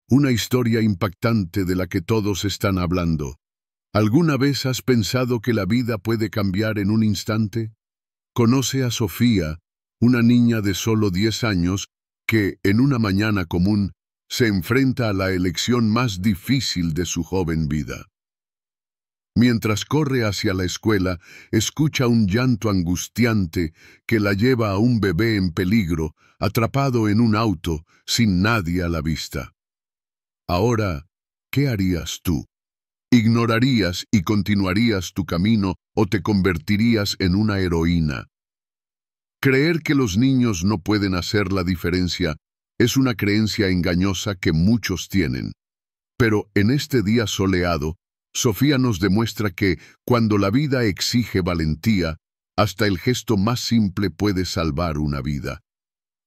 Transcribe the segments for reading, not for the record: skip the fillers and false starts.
Una historia impactante de la que todos están hablando. ¿Alguna vez has pensado que la vida puede cambiar en un instante? Conoce a Sofía, una niña de solo 10 años que, en una mañana común, se enfrenta a la elección más difícil de su joven vida. Mientras corre hacia la escuela, escucha un llanto angustiante que la lleva a un bebé en peligro, atrapado en un auto, sin nadie a la vista. Ahora, ¿qué harías tú? ¿Ignorarías y continuarías tu camino o te convertirías en una heroína? Creer que los niños no pueden hacer la diferencia es una creencia engañosa que muchos tienen. Pero en este día soleado, Sofía nos demuestra que, cuando la vida exige valentía, hasta el gesto más simple puede salvar una vida.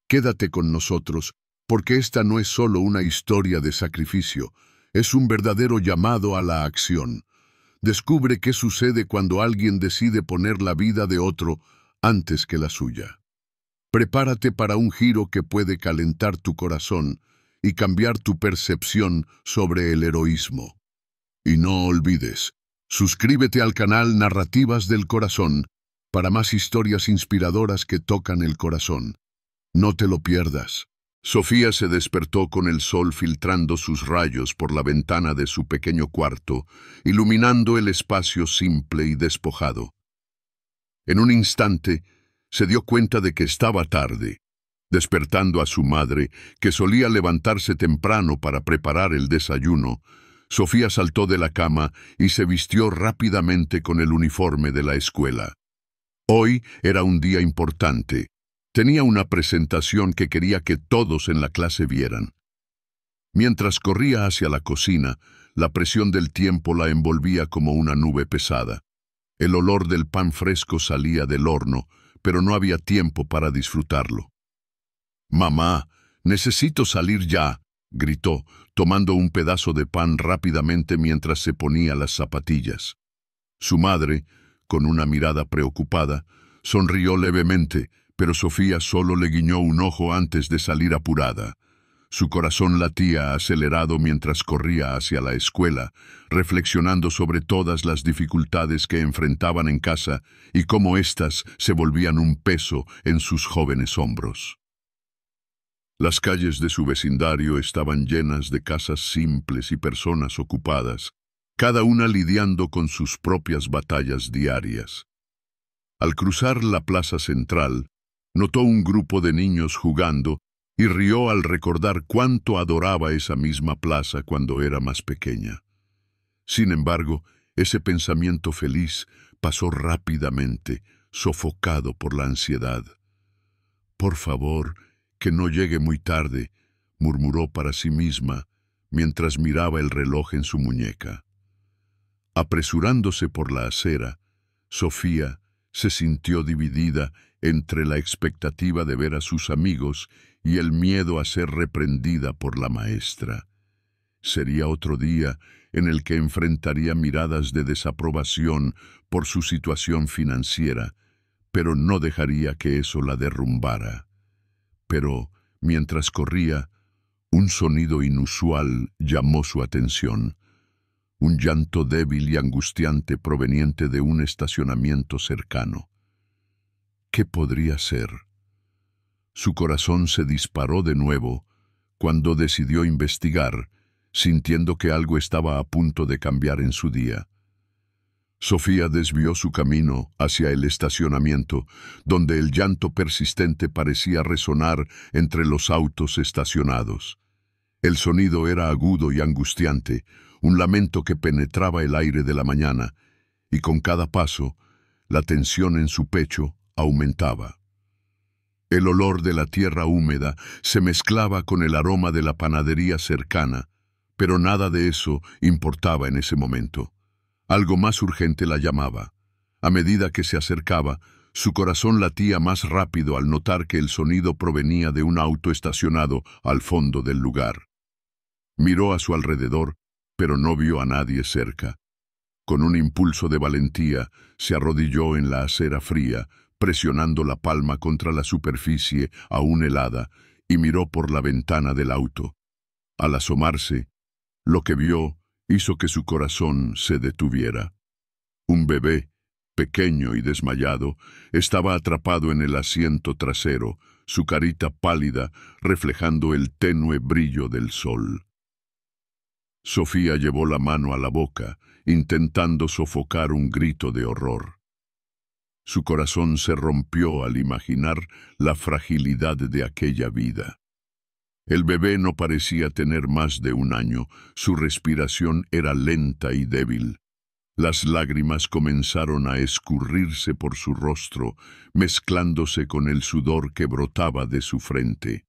Quédate con nosotros, porque esta no es solo una historia de sacrificio, es un verdadero llamado a la acción. Descubre qué sucede cuando alguien decide poner la vida de otro antes que la suya. Prepárate para un giro que puede calentar tu corazón y cambiar tu percepción sobre el heroísmo. Y no olvides, suscríbete al canal Narrativas del Corazón para más historias inspiradoras que tocan el corazón. No te lo pierdas. Sofía se despertó con el sol filtrando sus rayos por la ventana de su pequeño cuarto, iluminando el espacio simple y despojado. En un instante, se dio cuenta de que estaba tarde, despertando a su madre, que solía levantarse temprano para preparar el desayuno. Sofía saltó de la cama y se vistió rápidamente con el uniforme de la escuela. Hoy era un día importante. Tenía una presentación que quería que todos en la clase vieran. Mientras corría hacia la cocina, la presión del tiempo la envolvía como una nube pesada. El olor del pan fresco salía del horno, pero no había tiempo para disfrutarlo. «Mamá, necesito salir ya», gritó, tomando un pedazo de pan rápidamente mientras se ponía las zapatillas. Su madre, con una mirada preocupada, sonrió levemente, pero Sofía solo le guiñó un ojo antes de salir apurada. Su corazón latía acelerado mientras corría hacia la escuela, reflexionando sobre todas las dificultades que enfrentaban en casa y cómo éstas se volvían un peso en sus jóvenes hombros. Las calles de su vecindario estaban llenas de casas simples y personas ocupadas, cada una lidiando con sus propias batallas diarias. Al cruzar la plaza central, notó un grupo de niños jugando y rió al recordar cuánto adoraba esa misma plaza cuando era más pequeña. Sin embargo, ese pensamiento feliz pasó rápidamente, sofocado por la ansiedad. «Por favor, que no llegue muy tarde», murmuró para sí misma mientras miraba el reloj en su muñeca. Apresurándose por la acera, Sofía se sintió dividida entre la expectativa de ver a sus amigos y el miedo a ser reprendida por la maestra. Sería otro día en el que enfrentaría miradas de desaprobación por su situación financiera, pero no dejaría que eso la derrumbara. Pero, mientras corría, un sonido inusual llamó su atención. Un llanto débil y angustiante proveniente de un estacionamiento cercano. ¿Qué podría ser? Su corazón se disparó de nuevo cuando decidió investigar, sintiendo que algo estaba a punto de cambiar en su día. Sofía desvió su camino hacia el estacionamiento, donde el llanto persistente parecía resonar entre los autos estacionados. El sonido era agudo y angustiante, un lamento que penetraba el aire de la mañana, y con cada paso, la tensión en su pecho aumentaba. El olor de la tierra húmeda se mezclaba con el aroma de la panadería cercana, pero nada de eso importaba en ese momento. Algo más urgente la llamaba. A medida que se acercaba, su corazón latía más rápido al notar que el sonido provenía de un auto estacionado al fondo del lugar. Miró a su alrededor, pero no vio a nadie cerca. Con un impulso de valentía, se arrodilló en la acera fría, presionando la palma contra la superficie aún helada, y miró por la ventana del auto. Al asomarse, lo que vio hizo que su corazón se detuviera. Un bebé, pequeño y desmayado, estaba atrapado en el asiento trasero, su carita pálida reflejando el tenue brillo del sol. Sofía llevó la mano a la boca, intentando sofocar un grito de horror. Su corazón se rompió al imaginar la fragilidad de aquella vida. El bebé no parecía tener más de 1 año, su respiración era lenta y débil. Las lágrimas comenzaron a escurrirse por su rostro, mezclándose con el sudor que brotaba de su frente.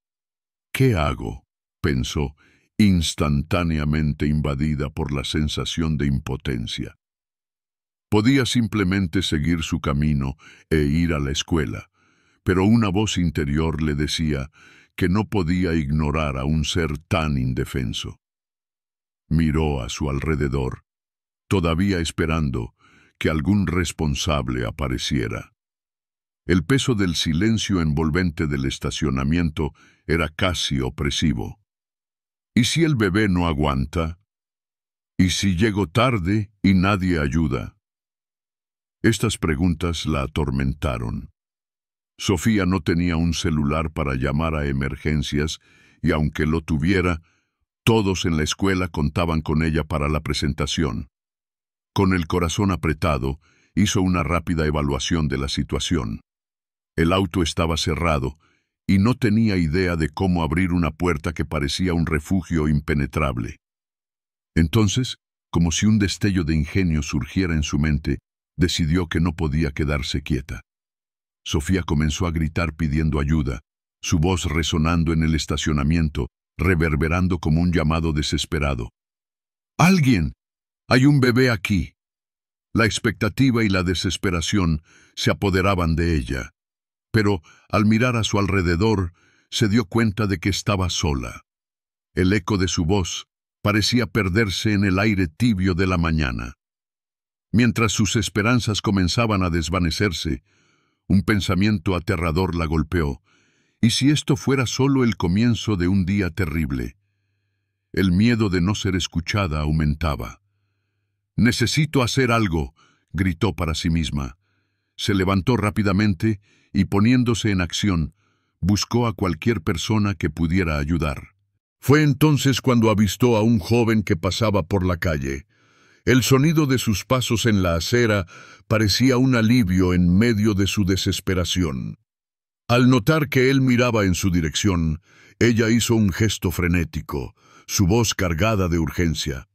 ¿Qué hago?, pensó, instantáneamente invadida por la sensación de impotencia. Podía simplemente seguir su camino e ir a la escuela, pero una voz interior le decía que no podía ignorar a un ser tan indefenso. Miró a su alrededor, todavía esperando que algún responsable apareciera. El peso del silencio envolvente del estacionamiento era casi opresivo. ¿Y si el bebé no aguanta? ¿Y si llego tarde y nadie ayuda? Estas preguntas la atormentaron. Sofía no tenía un celular para llamar a emergencias y aunque lo tuviera, todos en la escuela contaban con ella para la presentación. Con el corazón apretado, hizo una rápida evaluación de la situación. El auto estaba cerrado y no tenía idea de cómo abrir una puerta que parecía un refugio impenetrable. Entonces, como si un destello de ingenio surgiera en su mente, decidió que no podía quedarse quieta. Sofía comenzó a gritar pidiendo ayuda, su voz resonando en el estacionamiento, reverberando como un llamado desesperado. ¡Alguien! ¡Hay un bebé aquí! La expectativa y la desesperación se apoderaban de ella, pero al mirar a su alrededor se dio cuenta de que estaba sola. El eco de su voz parecía perderse en el aire tibio de la mañana. Mientras sus esperanzas comenzaban a desvanecerse, un pensamiento aterrador la golpeó. ¿Y si esto fuera solo el comienzo de un día terrible? El miedo de no ser escuchada aumentaba. «Necesito hacer algo», gritó para sí misma. Se levantó rápidamente y, poniéndose en acción, buscó a cualquier persona que pudiera ayudar. Fue entonces cuando avistó a un joven que pasaba por la calle. El sonido de sus pasos en la acera parecía un alivio en medio de su desesperación. Al notar que él miraba en su dirección, ella hizo un gesto frenético, su voz cargada de urgencia.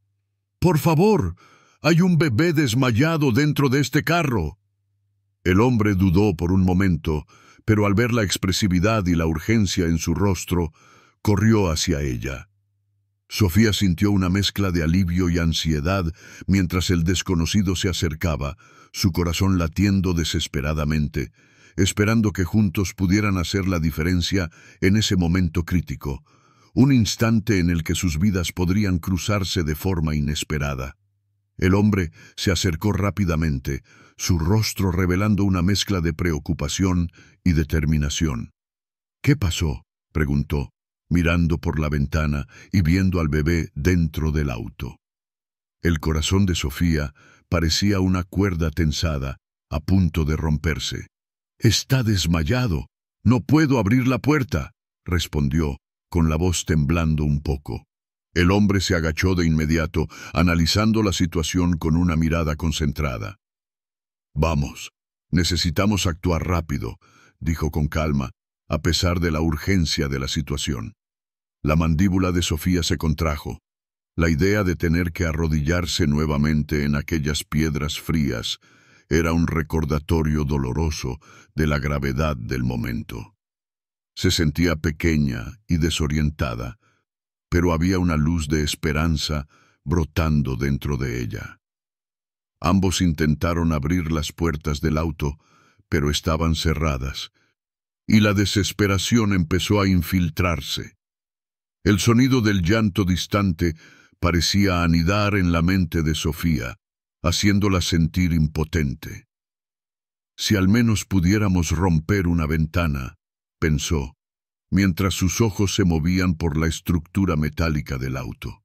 «¡Por favor! ¡Hay un bebé desmayado dentro de este carro!» El hombre dudó por un momento, pero al ver la expresividad y la urgencia en su rostro, corrió hacia ella. Sofía sintió una mezcla de alivio y ansiedad mientras el desconocido se acercaba, su corazón latiendo desesperadamente, esperando que juntos pudieran hacer la diferencia en ese momento crítico, un instante en el que sus vidas podrían cruzarse de forma inesperada. El hombre se acercó rápidamente, su rostro revelando una mezcla de preocupación y determinación. «¿Qué pasó?», preguntó, mirando por la ventana y viendo al bebé dentro del auto. El corazón de Sofía parecía una cuerda tensada, a punto de romperse. «Está desmayado. No puedo abrir la puerta», respondió, con la voz temblando un poco. El hombre se agachó de inmediato, analizando la situación con una mirada concentrada. «Vamos, necesitamos actuar rápido», dijo con calma, a pesar de la urgencia de la situación. La mandíbula de Sofía se contrajo. La idea de tener que arrodillarse nuevamente en aquellas piedras frías era un recordatorio doloroso de la gravedad del momento. Se sentía pequeña y desorientada, pero había una luz de esperanza brotando dentro de ella. Ambos intentaron abrir las puertas del auto, pero estaban cerradas, y la desesperación empezó a infiltrarse. El sonido del llanto distante parecía anidar en la mente de Sofía, haciéndola sentir impotente. «Si al menos pudiéramos romper una ventana», pensó, mientras sus ojos se movían por la estructura metálica del auto.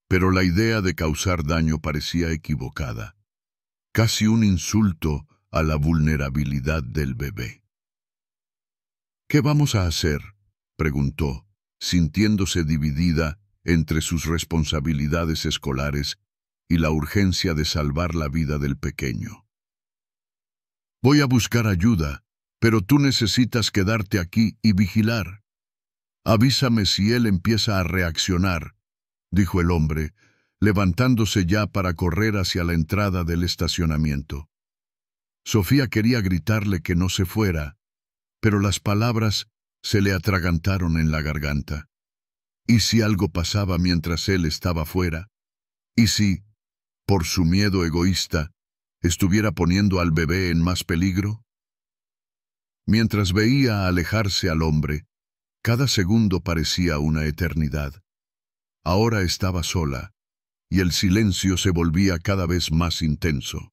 Pero la idea de causar daño parecía equivocada, casi un insulto a la vulnerabilidad del bebé. «¿Qué vamos a hacer?», preguntó, sintiéndose dividida entre sus responsabilidades escolares y la urgencia de salvar la vida del pequeño. «Voy a buscar ayuda, pero tú necesitas quedarte aquí y vigilar. Avísame si él empieza a reaccionar», dijo el hombre, levantándose ya para correr hacia la entrada del estacionamiento. Sofía quería gritarle que no se fuera, pero las palabras se le atragantaron en la garganta. ¿Y si algo pasaba mientras él estaba fuera? ¿Y si, por su miedo egoísta, estuviera poniendo al bebé en más peligro? Mientras veía alejarse al hombre, cada segundo parecía una eternidad. Ahora estaba sola, y el silencio se volvía cada vez más intenso.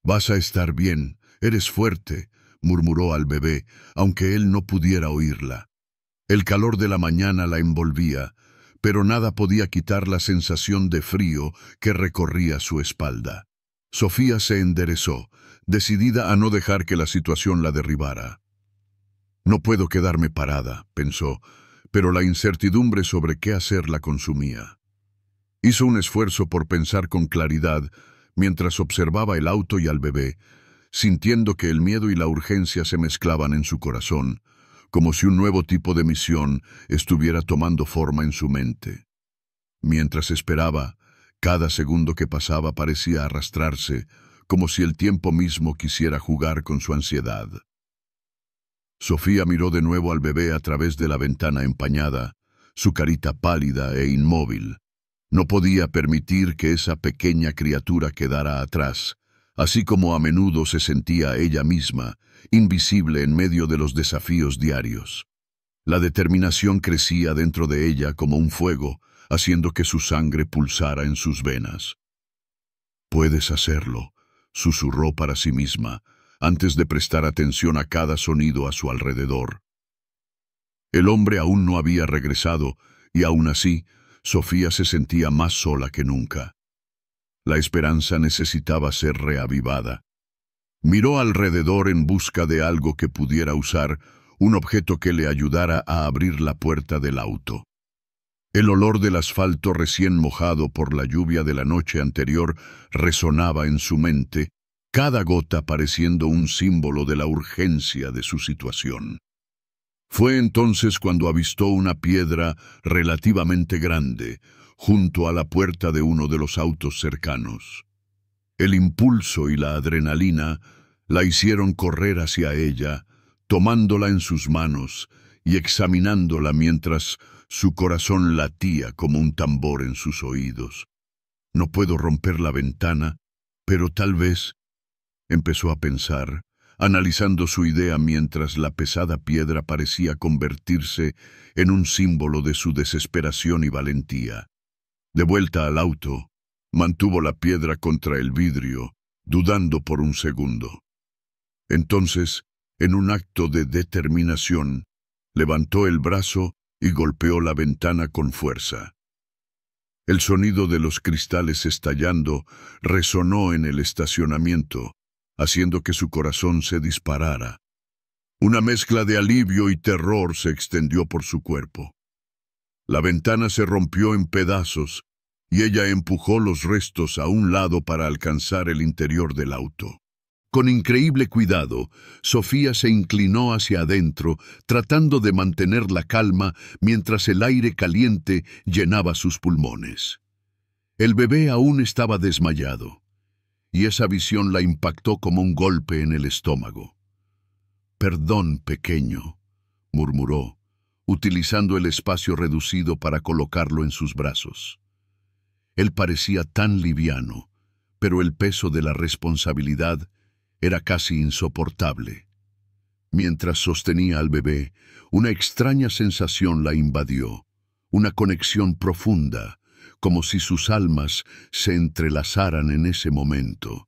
«Vas a estar bien, eres fuerte», murmuró al bebé, aunque él no pudiera oírla. El calor de la mañana la envolvía, pero nada podía quitar la sensación de frío que recorría su espalda. Sofía se enderezó, decidida a no dejar que la situación la derribara. «No puedo quedarme parada», pensó, pero la incertidumbre sobre qué hacer la consumía. Hizo un esfuerzo por pensar con claridad mientras observaba el auto y al bebé, sintiendo que el miedo y la urgencia se mezclaban en su corazón, como si un nuevo tipo de misión estuviera tomando forma en su mente. Mientras esperaba, cada segundo que pasaba parecía arrastrarse, como si el tiempo mismo quisiera jugar con su ansiedad. Sofía miró de nuevo al bebé a través de la ventana empañada, su carita pálida e inmóvil. No podía permitir que esa pequeña criatura quedara atrás, así como a menudo se sentía ella misma, invisible en medio de los desafíos diarios. La determinación crecía dentro de ella como un fuego, haciendo que su sangre pulsara en sus venas. «Puedes hacerlo», susurró para sí misma, antes de prestar atención a cada sonido a su alrededor. El hombre aún no había regresado, y aún así, Sofía se sentía más sola que nunca. La esperanza necesitaba ser reavivada. Miró alrededor en busca de algo que pudiera usar, un objeto que le ayudara a abrir la puerta del auto. El olor del asfalto recién mojado por la lluvia de la noche anterior resonaba en su mente, cada gota pareciendo un símbolo de la urgencia de su situación. Fue entonces cuando avistó una piedra relativamente grande, junto a la puerta de uno de los autos cercanos. El impulso y la adrenalina la hicieron correr hacia ella, tomándola en sus manos y examinándola mientras su corazón latía como un tambor en sus oídos. «No puedo romper la ventana, pero tal vez», empezó a pensar, analizando su idea mientras la pesada piedra parecía convertirse en un símbolo de su desesperación y valentía. De vuelta al auto, mantuvo la piedra contra el vidrio, dudando por un segundo. Entonces, en un acto de determinación, levantó el brazo y golpeó la ventana con fuerza. El sonido de los cristales estallando resonó en el estacionamiento, haciendo que su corazón se disparara. Una mezcla de alivio y terror se extendió por su cuerpo. La ventana se rompió en pedazos y ella empujó los restos a un lado para alcanzar el interior del auto. Con increíble cuidado, Sofía se inclinó hacia adentro, tratando de mantener la calma mientras el aire caliente llenaba sus pulmones. El bebé aún estaba desmayado, y esa visión la impactó como un golpe en el estómago. «Perdón, pequeño», murmuró, utilizando el espacio reducido para colocarlo en sus brazos. Él parecía tan liviano, pero el peso de la responsabilidad era casi insoportable. Mientras sostenía al bebé, una extraña sensación la invadió, una conexión profunda, como si sus almas se entrelazaran en ese momento.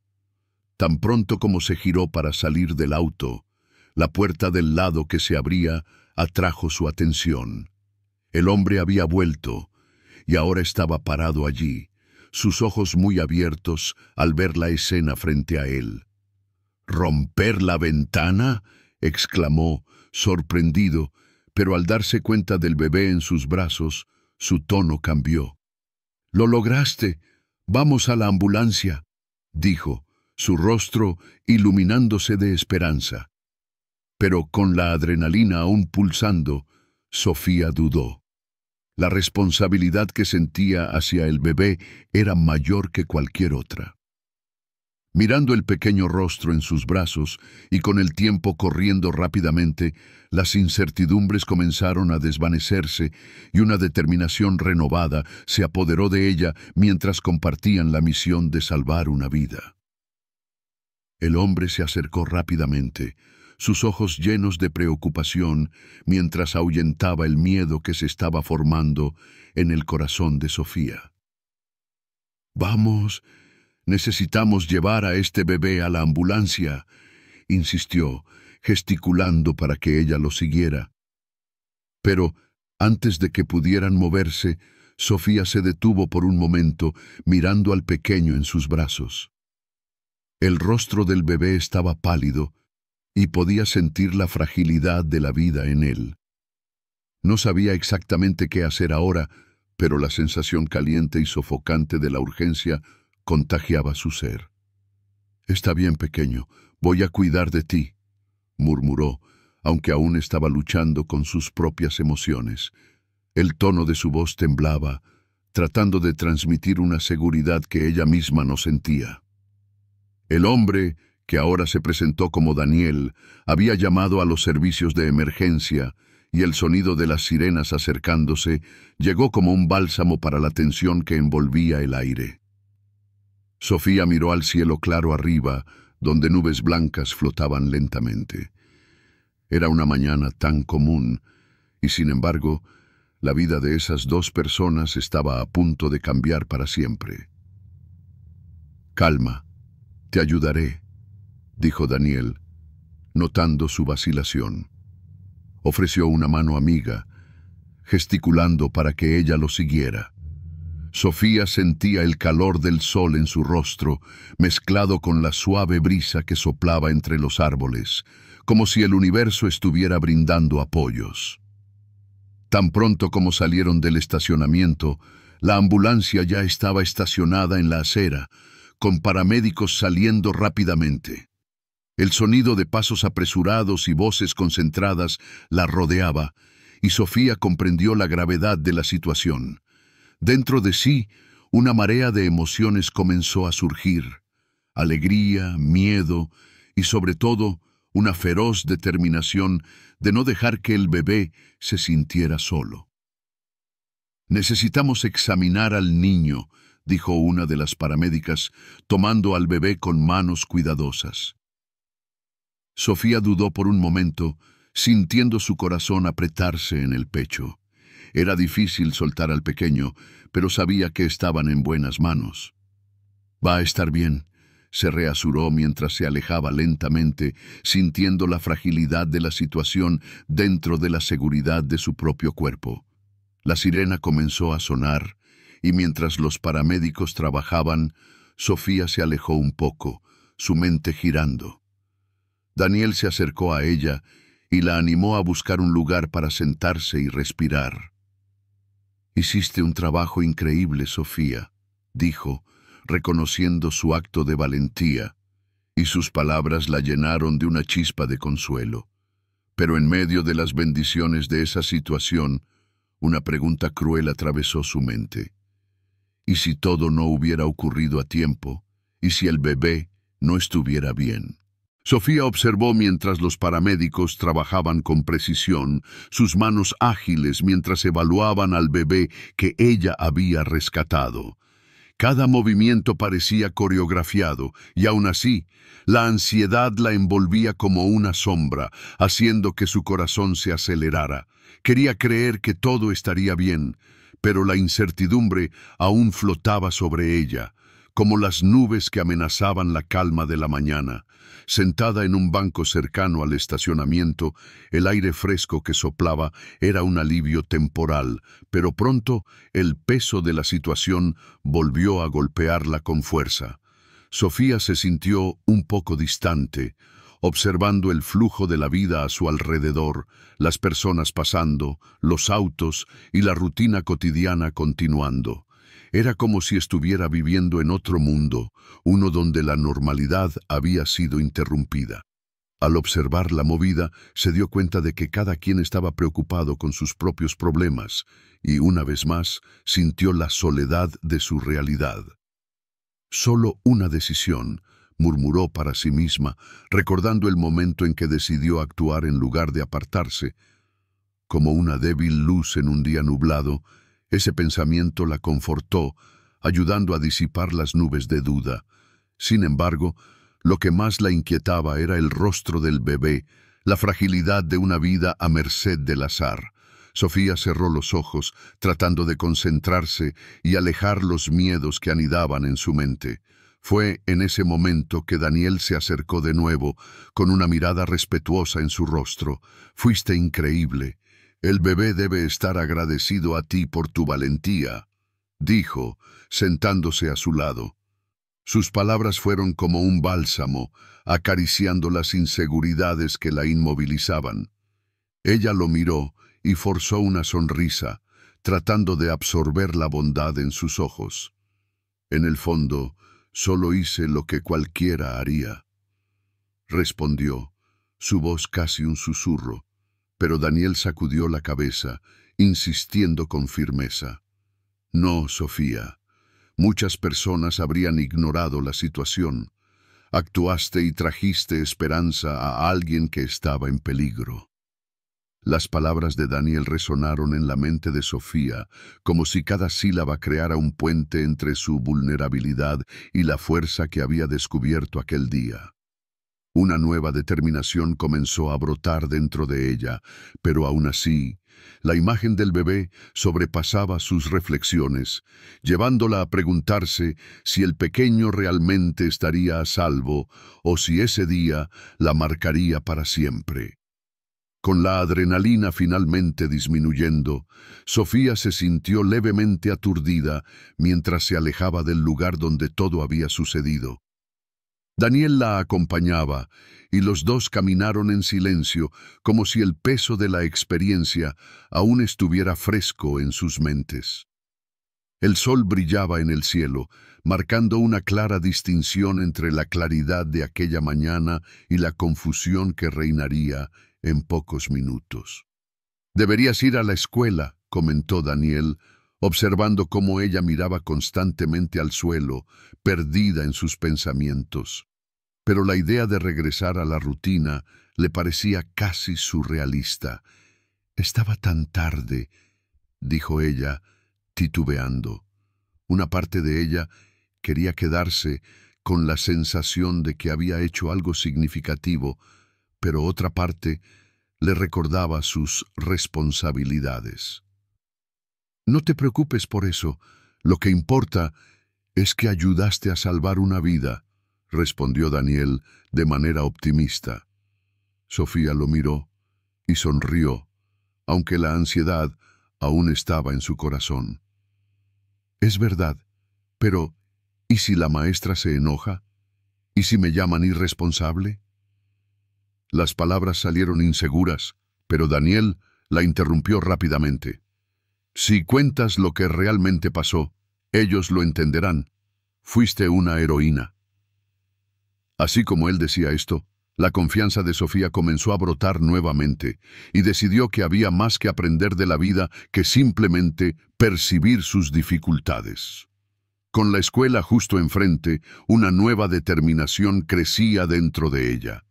Tan pronto como se giró para salir del auto, la puerta del lado que se abría atrajo su atención. El hombre había vuelto y ahora estaba parado allí, sus ojos muy abiertos al ver la escena frente a él. ¿Romper la ventana?, exclamó, sorprendido, pero al darse cuenta del bebé en sus brazos, su tono cambió. «Lo lograste. Vamos a la ambulancia», dijo, su rostro iluminándose de esperanza. Pero con la adrenalina aún pulsando, Sofía dudó. La responsabilidad que sentía hacia el bebé era mayor que cualquier otra. Mirando el pequeño rostro en sus brazos y con el tiempo corriendo rápidamente, las incertidumbres comenzaron a desvanecerse y una determinación renovada se apoderó de ella mientras compartían la misión de salvar una vida. El hombre se acercó rápidamente, sus ojos llenos de preocupación, mientras ahuyentaba el miedo que se estaba formando en el corazón de Sofía. «Vamos, necesitamos llevar a este bebé a la ambulancia», insistió, gesticulando para que ella lo siguiera. Pero, antes de que pudieran moverse, Sofía se detuvo por un momento, mirando al pequeño en sus brazos. El rostro del bebé estaba pálido, y podía sentir la fragilidad de la vida en él. No sabía exactamente qué hacer ahora, pero la sensación caliente y sofocante de la urgencia contagiaba su ser. «Está bien, pequeño, voy a cuidar de ti», murmuró, aunque aún estaba luchando con sus propias emociones. El tono de su voz temblaba, tratando de transmitir una seguridad que ella misma no sentía. El hombre, que ahora se presentó como Daniel, había llamado a los servicios de emergencia, y el sonido de las sirenas acercándose llegó como un bálsamo para la tensión que envolvía el aire. Sofía miró al cielo claro arriba, donde nubes blancas flotaban lentamente. Era una mañana tan común, y sin embargo, la vida de esas dos personas estaba a punto de cambiar para siempre. «Calma, te ayudaré», dijo Daniel, notando su vacilación. Ofreció una mano amiga, gesticulando para que ella lo siguiera. Sofía sentía el calor del sol en su rostro, mezclado con la suave brisa que soplaba entre los árboles, como si el universo estuviera brindando apoyos. Tan pronto como salieron del estacionamiento, la ambulancia ya estaba estacionada en la acera, con paramédicos saliendo rápidamente. El sonido de pasos apresurados y voces concentradas la rodeaba, y Sofía comprendió la gravedad de la situación. Dentro de sí, una marea de emociones comenzó a surgir: alegría, miedo y, sobre todo, una feroz determinación de no dejar que el bebé se sintiera solo. «Necesitamos examinar al niño», dijo una de las paramédicas, tomando al bebé con manos cuidadosas. Sofía dudó por un momento, sintiendo su corazón apretarse en el pecho. Era difícil soltar al pequeño, pero sabía que estaban en buenas manos. «Va a estar bien», se reasuró mientras se alejaba lentamente, sintiendo la fragilidad de la situación dentro de la seguridad de su propio cuerpo. La sirena comenzó a sonar, y mientras los paramédicos trabajaban, Sofía se alejó un poco, su mente girando. Daniel se acercó a ella y la animó a buscar un lugar para sentarse y respirar. «Hiciste un trabajo increíble, Sofía», dijo, reconociendo su acto de valentía, y sus palabras la llenaron de una chispa de consuelo. Pero en medio de las bendiciones de esa situación, una pregunta cruel atravesó su mente. ¿Y si todo no hubiera ocurrido a tiempo? ¿Y si el bebé no estuviera bien? Sofía observó mientras los paramédicos trabajaban con precisión, sus manos ágiles mientras evaluaban al bebé que ella había rescatado. Cada movimiento parecía coreografiado, y aún así, la ansiedad la envolvía como una sombra, haciendo que su corazón se acelerara. Quería creer que todo estaría bien, pero la incertidumbre aún flotaba sobre ella, como las nubes que amenazaban la calma de la mañana. Sentada en un banco cercano al estacionamiento, el aire fresco que soplaba era un alivio temporal, pero pronto el peso de la situación volvió a golpearla con fuerza. Sofía se sintió un poco distante, observando el flujo de la vida a su alrededor, las personas pasando, los autos y la rutina cotidiana continuando. Era como si estuviera viviendo en otro mundo, uno donde la normalidad había sido interrumpida. Al observar la movida, se dio cuenta de que cada quien estaba preocupado con sus propios problemas, y una vez más sintió la soledad de su realidad. Solo una decisión, murmuró para sí misma, recordando el momento en que decidió actuar en lugar de apartarse. Como una débil luz en un día nublado, ese pensamiento la confortó, ayudando a disipar las nubes de duda. Sin embargo, lo que más la inquietaba era el rostro del bebé, la fragilidad de una vida a merced del azar. Sofía cerró los ojos, tratando de concentrarse y alejar los miedos que anidaban en su mente. Fue en ese momento que Daniel se acercó de nuevo, con una mirada respetuosa en su rostro. «Fuiste increíble. El bebé debe estar agradecido a ti por tu valentía», dijo, sentándose a su lado. Sus palabras fueron como un bálsamo, acariciando las inseguridades que la inmovilizaban. Ella lo miró y forzó una sonrisa, tratando de absorber la bondad en sus ojos. «En el fondo, solo hice lo que cualquiera haría», respondió, su voz casi un susurro, pero Daniel sacudió la cabeza, insistiendo con firmeza. «No, Sofía. Muchas personas habrían ignorado la situación. Actuaste y trajiste esperanza a alguien que estaba en peligro». Las palabras de Daniel resonaron en la mente de Sofía, como si cada sílaba creara un puente entre su vulnerabilidad y la fuerza que había descubierto aquel día. Una nueva determinación comenzó a brotar dentro de ella, pero aún así, la imagen del bebé sobrepasaba sus reflexiones, llevándola a preguntarse si el pequeño realmente estaría a salvo o si ese día la marcaría para siempre. Con la adrenalina finalmente disminuyendo, Sofía se sintió levemente aturdida mientras se alejaba del lugar donde todo había sucedido. Daniel la acompañaba, y los dos caminaron en silencio, como si el peso de la experiencia aún estuviera fresco en sus mentes. El sol brillaba en el cielo, marcando una clara distinción entre la claridad de aquella mañana y la confusión que reinaría en pocos minutos. «Deberías ir a la escuela», comentó Daniel, observando cómo ella miraba constantemente al suelo, perdida en sus pensamientos. Pero la idea de regresar a la rutina le parecía casi surrealista. «Estaba tan tarde», dijo ella, titubeando. Una parte de ella quería quedarse con la sensación de que había hecho algo significativo, pero otra parte le recordaba sus responsabilidades. «No te preocupes por eso. Lo que importa es que ayudaste a salvar una vida», respondió Daniel de manera optimista. Sofía lo miró y sonrió, aunque la ansiedad aún estaba en su corazón. «Es verdad, pero ¿y si la maestra se enoja? ¿Y si me llaman irresponsable?». Las palabras salieron inseguras, pero Daniel la interrumpió rápidamente. «Si cuentas lo que realmente pasó, ellos lo entenderán. Fuiste una heroína». Así como él decía esto, la confianza de Sofía comenzó a brotar nuevamente y decidió que había más que aprender de la vida que simplemente percibir sus dificultades. Con la escuela justo enfrente, una nueva determinación crecía dentro de ella.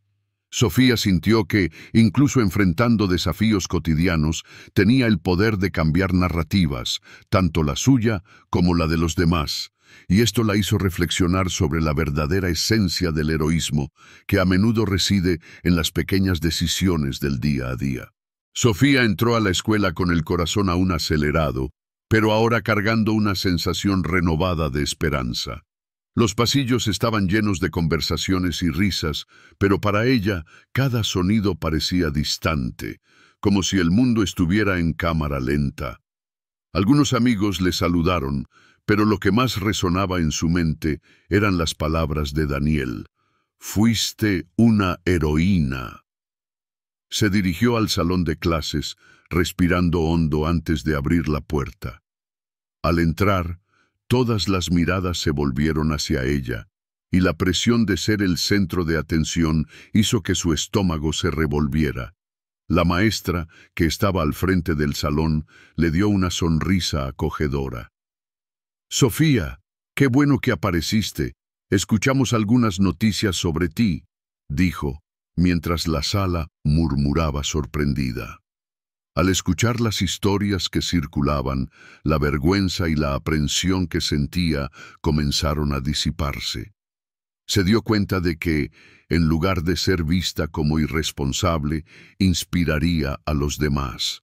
Sofía sintió que, incluso enfrentando desafíos cotidianos, tenía el poder de cambiar narrativas, tanto la suya como la de los demás, y esto la hizo reflexionar sobre la verdadera esencia del heroísmo, que a menudo reside en las pequeñas decisiones del día a día. Sofía entró a la escuela con el corazón aún acelerado, pero ahora cargando una sensación renovada de esperanza. Los pasillos estaban llenos de conversaciones y risas, pero para ella cada sonido parecía distante, como si el mundo estuviera en cámara lenta. Algunos amigos le saludaron, pero lo que más resonaba en su mente eran las palabras de Daniel. «Fuiste una heroína». Se dirigió al salón de clases, respirando hondo antes de abrir la puerta. Al entrar, todas las miradas se volvieron hacia ella, y la presión de ser el centro de atención hizo que su estómago se revolviera. La maestra, que estaba al frente del salón, le dio una sonrisa acogedora. «Sofía, qué bueno que apareciste. Escuchamos algunas noticias sobre ti», dijo, mientras la sala murmuraba sorprendida. Al escuchar las historias que circulaban, la vergüenza y la aprensión que sentía comenzaron a disiparse. Se dio cuenta de que, en lugar de ser vista como irresponsable, inspiraría a los demás.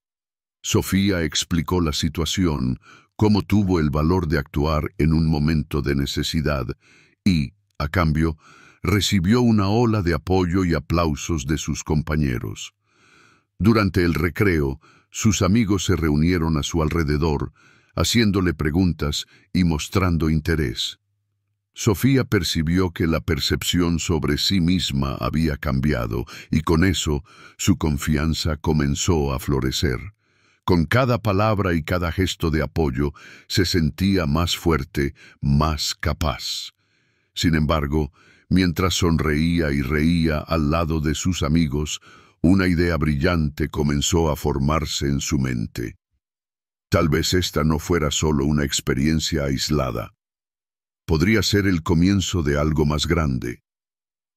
Sofía explicó la situación, cómo tuvo el valor de actuar en un momento de necesidad y, a cambio, recibió una ola de apoyo y aplausos de sus compañeros. Durante el recreo, sus amigos se reunieron a su alrededor, haciéndole preguntas y mostrando interés. Sofía percibió que la percepción sobre sí misma había cambiado y con eso su confianza comenzó a florecer. Con cada palabra y cada gesto de apoyo se sentía más fuerte, más capaz. Sin embargo, mientras sonreía y reía al lado de sus amigos, una idea brillante comenzó a formarse en su mente. Tal vez esta no fuera solo una experiencia aislada. Podría ser el comienzo de algo más grande.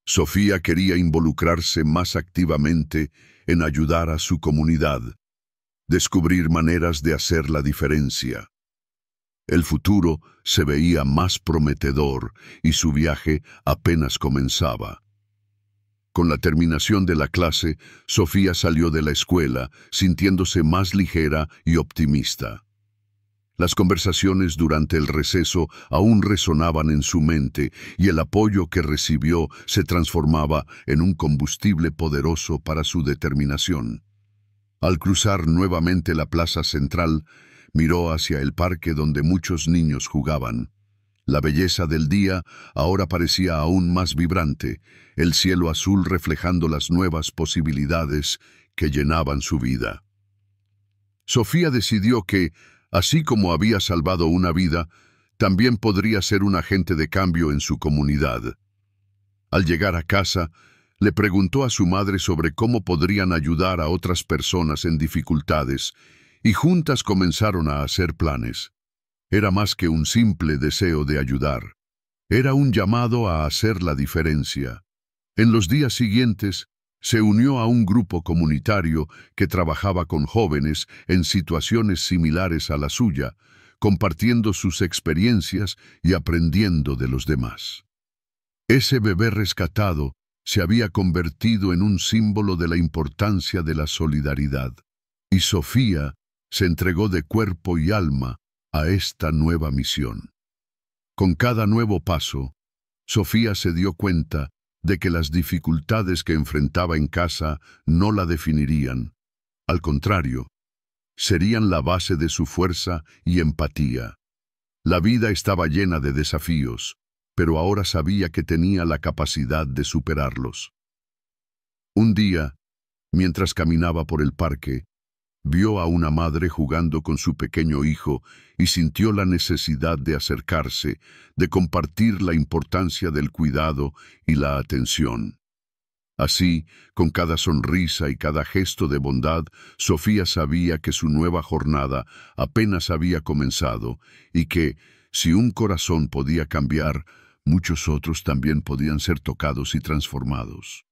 Sofía quería involucrarse más activamente en ayudar a su comunidad, descubrir maneras de hacer la diferencia. El futuro se veía más prometedor y su viaje apenas comenzaba. Con la terminación de la clase, Sofía salió de la escuela, sintiéndose más ligera y optimista. Las conversaciones durante el receso aún resonaban en su mente y el apoyo que recibió se transformaba en un combustible poderoso para su determinación. Al cruzar nuevamente la plaza central, miró hacia el parque donde muchos niños jugaban. La belleza del día ahora parecía aún más vibrante, el cielo azul reflejando las nuevas posibilidades que llenaban su vida. Sofía decidió que, así como había salvado una vida, también podría ser un agente de cambio en su comunidad. Al llegar a casa, le preguntó a su madre sobre cómo podrían ayudar a otras personas en dificultades, y juntas comenzaron a hacer planes. Era más que un simple deseo de ayudar. Era un llamado a hacer la diferencia. En los días siguientes, se unió a un grupo comunitario que trabajaba con jóvenes en situaciones similares a la suya, compartiendo sus experiencias y aprendiendo de los demás. Ese bebé rescatado se había convertido en un símbolo de la importancia de la solidaridad, y Sofía se entregó de cuerpo y alma a esta nueva misión. Con cada nuevo paso, Sofía se dio cuenta de que las dificultades que enfrentaba en casa no la definirían. Al contrario, serían la base de su fuerza y empatía. La vida estaba llena de desafíos, pero ahora sabía que tenía la capacidad de superarlos. Un día, mientras caminaba por el parque, vio a una madre jugando con su pequeño hijo y sintió la necesidad de acercarse, de compartir la importancia del cuidado y la atención. Así, con cada sonrisa y cada gesto de bondad, Sofía sabía que su nueva jornada apenas había comenzado y que, si un corazón podía cambiar, muchos otros también podían ser tocados y transformados.